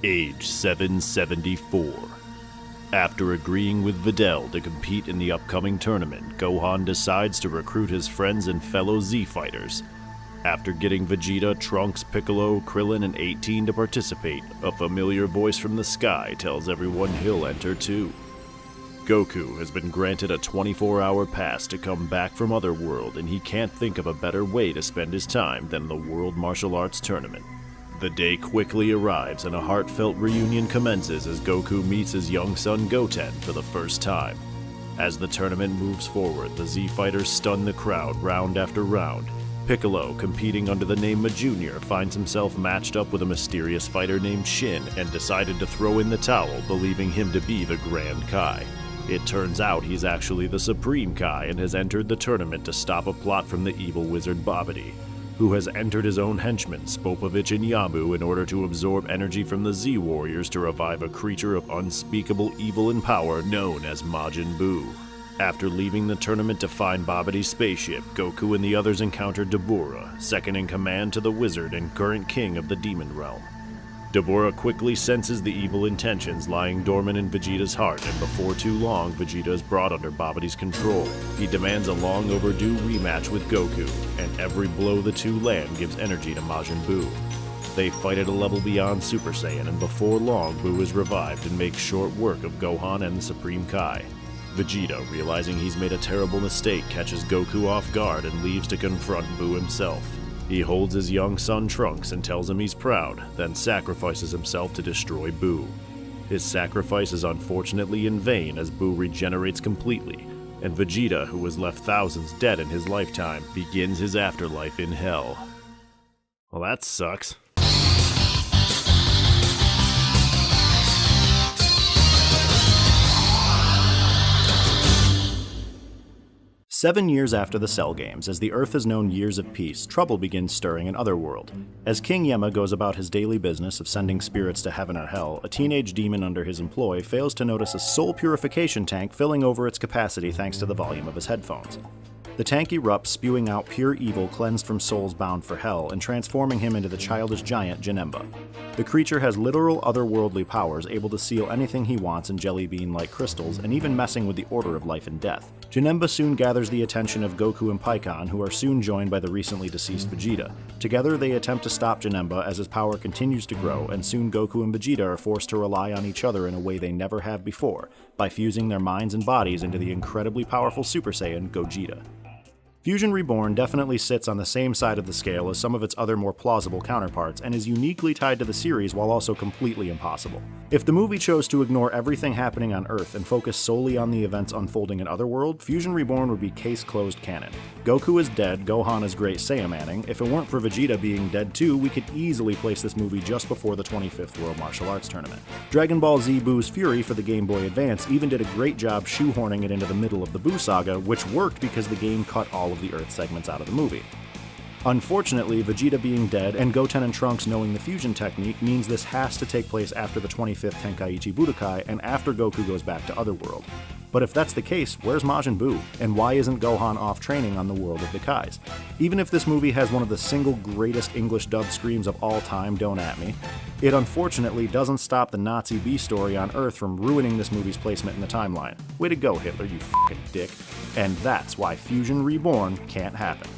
age 774. After agreeing with Videl to compete in the upcoming tournament, Gohan decides to recruit his friends and fellow Z-fighters. After getting Vegeta, Trunks, Piccolo, Krillin, and 18 to participate, a familiar voice from the sky tells everyone he'll enter too. Goku has been granted a 24-hour pass to come back from Otherworld, and he can't think of a better way to spend his time than the World Martial Arts Tournament. The day quickly arrives and a heartfelt reunion commences as Goku meets his young son Goten for the first time. As the tournament moves forward, the Z-fighters stun the crowd round after round. Piccolo, competing under the name Ma Jr., finds himself matched up with a mysterious fighter named Shin and decided to throw in the towel, believing him to be the Grand Kai. It turns out he's actually the Supreme Kai and has entered the tournament to stop a plot from the evil wizard Babidi, who has entered his own henchmen, Spopovich and Yabu, in order to absorb energy from the Z-Warriors to revive a creature of unspeakable evil and power known as Majin Buu. After leaving the tournament to find Babidi's spaceship, Goku and the others encountered Dabura, second in command to the wizard and current king of the Demon Realm. Dabura quickly senses the evil intentions lying dormant in Vegeta's heart, and before too long, Vegeta is brought under Babidi's control. He demands a long overdue rematch with Goku, and every blow the two land gives energy to Majin Buu. They fight at a level beyond Super Saiyan, and before long, Buu is revived and makes short work of Gohan and the Supreme Kai. Vegeta, realizing he's made a terrible mistake, catches Goku off guard and leaves to confront Buu himself. He holds his young son Trunks and tells him he's proud, then sacrifices himself to destroy Buu. His sacrifice is unfortunately in vain as Buu regenerates completely, and Vegeta, who has left thousands dead in his lifetime, begins his afterlife in hell. Well, that sucks. 7 years after the Cell Games, as the Earth has known years of peace, trouble begins stirring in Otherworld. As King Yemma goes about his daily business of sending spirits to heaven or hell, a teenage demon under his employ fails to notice a soul purification tank filling over its capacity thanks to the volume of his headphones. The tank erupts, spewing out pure evil cleansed from souls bound for hell and transforming him into the childish giant Janemba. The creature has literal otherworldly powers, able to seal anything he wants in jelly bean-like crystals and even messing with the order of life and death. Janemba soon gathers the attention of Goku and Pikkon, who are soon joined by the recently deceased Vegeta. Together they attempt to stop Janemba as his power continues to grow, and soon Goku and Vegeta are forced to rely on each other in a way they never have before, by fusing their minds and bodies into the incredibly powerful Super Saiyan Gogeta. Fusion Reborn definitely sits on the same side of the scale as some of its other more plausible counterparts, and is uniquely tied to the series while also completely impossible. If the movie chose to ignore everything happening on Earth and focus solely on the events unfolding in Otherworld, Fusion Reborn would be case-closed canon. Goku is dead, Gohan is great Saiyamanning. If it weren't for Vegeta being dead too, we could easily place this movie just before the 25th World Martial Arts Tournament. Dragon Ball Z Buu's Fury for the Game Boy Advance even did a great job shoehorning it into the middle of the Buu saga, which worked because the game cut all of the Earth segments out of the movie. Unfortunately, Vegeta being dead and Goten and Trunks knowing the fusion technique means this has to take place after the 25th Tenkaichi Budokai and after Goku goes back to Otherworld. But if that's the case, where's Majin Buu? And why isn't Gohan off training on the world of the Kais? Even if this movie has one of the single greatest English dubbed screams of all time, don't at me, it unfortunately doesn't stop the Nazi B story on Earth from ruining this movie's placement in the timeline. Way to go, Hitler, you fucking dick. And that's why Fusion Reborn can't happen.